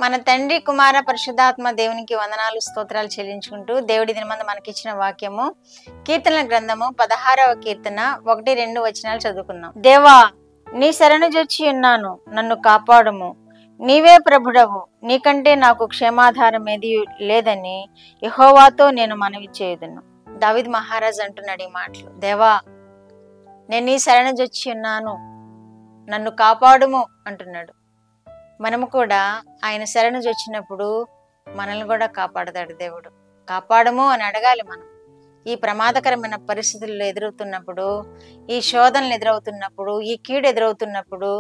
మన తండ్రి కుమార పరిశుద్ధాత్మ దేవునికి వందనాలు స్తోత్రాలు చెల్లించుకుంటూ దేవుడి దినమందు మనకిచ్చిన వాక్యము కీర్తనల గ్రంథము 16వ కీర్తన 1-2 వచనాలు చదువుకుందాం. దేవా, నీ శరణు జొచ్చి ఉన్నాను, నన్ను కాపాడుము. నీవే ప్రభుడవు, నీకంటే నాకు క్షేమాధారం ఏది లేదని యెహోవాతో నేను మనవి చేయుదును. దావీదు మహారాజు అంటున్నాడు ఈ మాటలు. దేవా, నేను నీ శరణు జొచ్చి ఉన్నాను, నన్ను కాపాడుము అంటున్నాడు. మనము కూడా ఆయన శరణు వచ్చినప్పుడు మనల్ని కూడా కాపాడతాడు దేవుడు. కాపాడము అని అడగాలి మనం. ఈ ప్రమాదకరమైన పరిస్థితుల్లో ఎదురవుతున్నప్పుడు, ఈ శోధనలు ఎదురవుతున్నప్పుడు, ఈ కీడు ఎదురవుతున్నప్పుడు,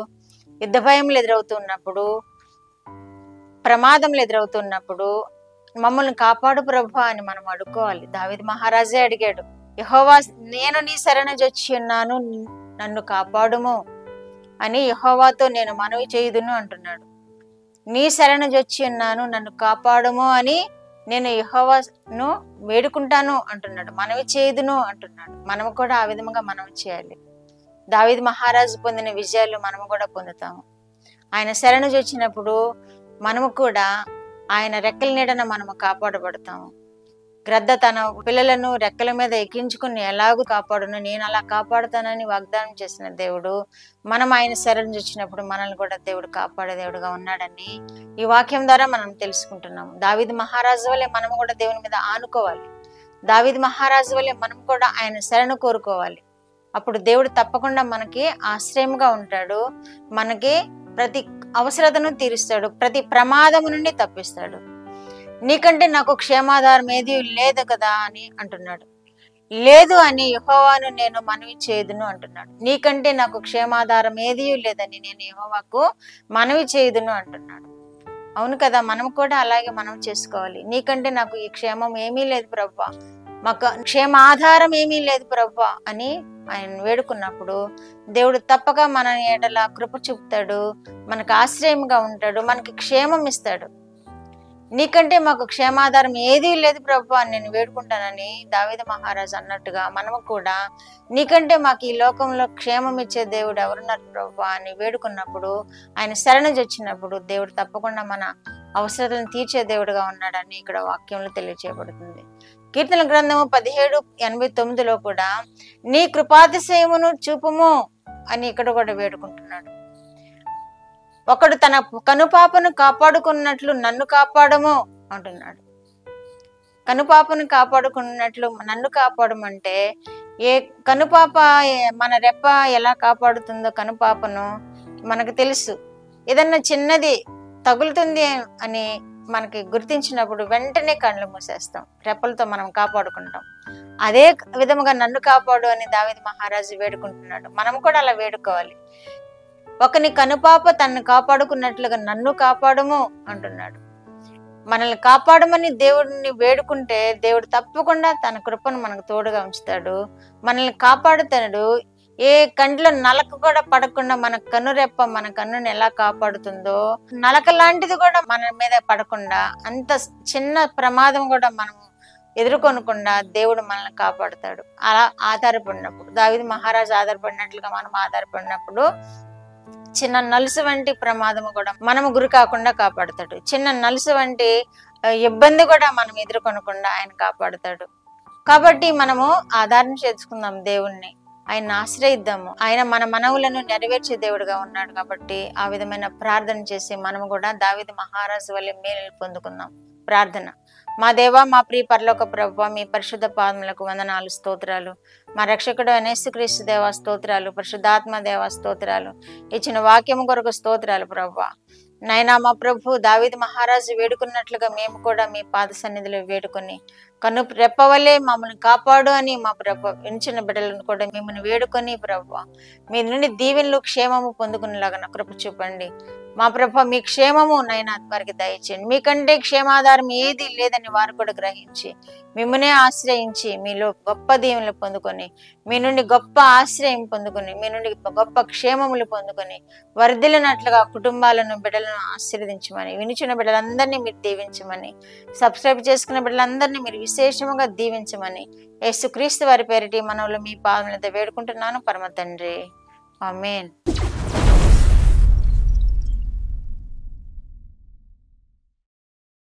యుద్ధ భయములు ఎదురవుతున్నప్పుడు, ప్రమాదములు ఎదురవుతున్నప్పుడు మమ్మల్ని కాపాడు ప్రభువా అని మనం అడుక్కోవాలి. దావీదు మహారాజే అడిగాడు, యెహోవా, నేను నీ శరణు జొచ్చి ఉన్నాను, నన్ను కాపాడుము అని యెహోవాతో నేను మనవి చేయుదును అంటున్నాడు. నీ శరణు జొచ్చి ఉన్నాను, నన్ను కాపాడుము అని నేను యెహోవాను వేడుకుంటాను అంటున్నాడు, మనవి చేయుదును అంటున్నాడు. మనము కూడా ఆ విధముగా మనవి చేయాలి. దావీదు మహారాజు పొందిన విజయాలు మనము కూడా పొందుతాము. ఆయన శరణు జొచ్చినప్పుడు మనము కూడా ఆయన రెక్కల నీడన మనము కాపాడబడతాము. గ్రద్ద తన పిల్లలను రెక్కల మీద ఎక్కించుకుని ఎలాగూ కాపాడును, నేను అలా కాపాడుతానని వాగ్దానం చేసిన దేవుడు, మనం ఆయన శరణు వచ్చినప్పుడు మనల్ని కూడా దేవుడు కాపాడే దేవుడుగా ఉన్నాడని ఈ వాక్యం ద్వారా మనం తెలుసుకుంటున్నాము. దావీదు మహారాజు వల్లే మనం కూడా దేవుని మీద ఆనుకోవాలి. దావీదు మహారాజు వల్లే మనం కూడా ఆయన శరణు కోరుకోవాలి. అప్పుడు దేవుడు తప్పకుండా మనకి ఆశ్రయంగా ఉంటాడు, మనకి ప్రతి అవసరతను తీరుస్తాడు, ప్రతి ప్రమాదము నుండి తప్పిస్తాడు. నీకంటే నాకు క్షేమాధారం ఏది లేదు కదా అని అంటున్నాడు. లేదు అని యెహోవాను నేను మనవి చేయుదును అంటున్నాడు. నీకంటే నాకు క్షేమాధారం ఏది లేదని నేను యెహోవాకు మనవి చేయుదును అంటున్నాడు. అవును కదా, మనం కూడా అలాగే మనం చేసుకోవాలి. నీకంటే నాకు ఈ క్షేమం ఏమీ లేదు ప్రభువా, మాకు క్షేమాధారం ఏమీ లేదు ప్రభువా అని ఆయన వేడుకున్నప్పుడు దేవుడు తప్పక మన ఎడల కృప చూపుతాడు, మనకు ఆశ్రయంగా ఉంటాడు, మనకి క్షేమం ఇస్తాడు. నీకంటే మాకు క్షేమాధారం ఏదీ లేదు ప్రభువా అని నేను వేడుకుంటానని దావీదు మహారాజు అన్నట్టుగా మనము కూడా నీకంటే మాకు ఈ లోకంలో క్షేమం ఇచ్చే దేవుడు ఎవరున్నారు ప్రభువా అని వేడుకున్నప్పుడు, ఆయన శరణు వచ్చినప్పుడు దేవుడు తప్పకుండా మన అవసరాలను తీర్చే దేవుడుగా ఉన్నాడని ఇక్కడ వాక్యంలో తెలియచేయబడుతుంది. కీర్తన గ్రంథము 17:89లో కూడా నీ కృపాతిశయమును చూపుము అని ఇక్కడ కూడా వేడుకుంటున్నాడు. ఒకడు తన కనుపాపను కాపాడుకున్నట్లు నన్ను కాపాడము అంటున్నాడు. కనుపాపను కాపాడుకున్నట్లు నన్ను కాపాడమంటే, ఏ కనుపాప మన రెప్ప ఎలా కాపాడుతుందో కనుపాపను మనకు తెలుసు. ఏదన్నా చిన్నది తగులుతుంది అని మనకి గుర్తించినప్పుడు వెంటనే కళ్ళు మూసేస్తాం, రెప్పలతో మనం కాపాడుకుంటాం. అదే విధముగా నన్ను కాపాడు అని దావీదు మహారాజు వేడుకుంటున్నాడు. మనం కూడా అలా వేడుకోవాలి. ఒకని కనుపాప తనను కాపాడుకున్నట్లుగా నన్ను కాపాడము అంటున్నాడు. మనల్ని కాపాడమని దేవుడిని వేడుకుంటే దేవుడు తప్పకుండా తన కృపను మనకు తోడుగా ఉంచుతాడు, మనల్ని కాపాడుతాడు. ఏ కంట్లో నలక కూడా పడకుండా మన కన్నురెప్ప మన కన్నుని ఎలా కాపాడుతుందో, నలక లాంటిది కూడా మన మీద పడకుండా, అంత చిన్న ప్రమాదం కూడా మనం ఎదుర్కొనకుండా దేవుడు మనల్ని కాపాడుతాడు. అలా ఆధారపడినప్పుడు, దావీదు మహారాజు ఆధారపడినట్లుగా మనం ఆధారపడినప్పుడు చిన్న నలుసు వంటి ప్రమాదము కూడా మనము గురి కాకుండా కాపాడుతాడు. చిన్న నలుసు వంటి ఇబ్బంది కూడా మనం ఎదుర్కొనకుండా ఆయన కాపాడుతాడు. కాబట్టి మనము ఆధారం చేసుకుందాం దేవుణ్ణి, ఆయన ఆశ్రయిద్దాము. ఆయన మన మనవులను నెరవేర్చే దేవుడుగా ఉన్నాడు కాబట్టి ఆ విధమైన ప్రార్థన చేసి మనము కూడా దావీదు మహారాజు వల్లే మేలు పొందుకుందాం. ప్రార్థన. మా దేవా, మా ప్రియ పరలోక ప్రభువా, మీ పరిశుద్ధ పాదములకు వందనాలు స్తోత్రాలు. మా రక్షకుడు యేసుక్రీస్తు దేవా స్తోత్రాలు, పరిశుద్ధాత్మ దేవా స్తోత్రాలు, ఇచ్చిన వాక్యము కొరకు స్తోత్రాలు ప్రభువా. నైనా మా ప్రభు దావీదు మహారాజు వేడుకున్నట్లుగా మేము కూడా మీ పాద సన్నిధిలో వేడుకొని కను రెప్పవలే మమ్మల్ని కాపాడు అని మా ప్రభు ఎంచిన బిడ్డలను కూడా మిమ్మల్ని వేడుకొని ప్రభువా మీ నుండి దీవెనలు క్షేమము పొందుకునేలాగా కృప చూపండి. మా ప్రభు మీ క్షేమము నైనా వారికి దయచేయండి. మీకంటే క్షేమాధారం ఏది లేదని వారు కూడా గ్రహించి మిమ్మల్నే ఆశ్రయించి మీలో గొప్ప దీవెనలు పొందుకొని, మీ నుండి గొప్ప ఆశ్రయం పొందుకొని, మీ నుండి గొప్ప క్షేమములు పొందుకొని వర్ధిల్లినట్లుగా కుటుంబాలను బిడ్డలను ఆశీర్వదించమని, వినిచిన బిడ్డలందరినీ మీరు దీవించమని, సబ్స్క్రైబ్ చేసుకున్న బిడ్డలందరినీ మీరు విశేషముగా దీవించమని యేసుక్రీస్తు వారి పేరిటి మనవులు మీ పాదములతో వేడుకుంటున్నాను పరమ తండ్రి. ఆమేన్.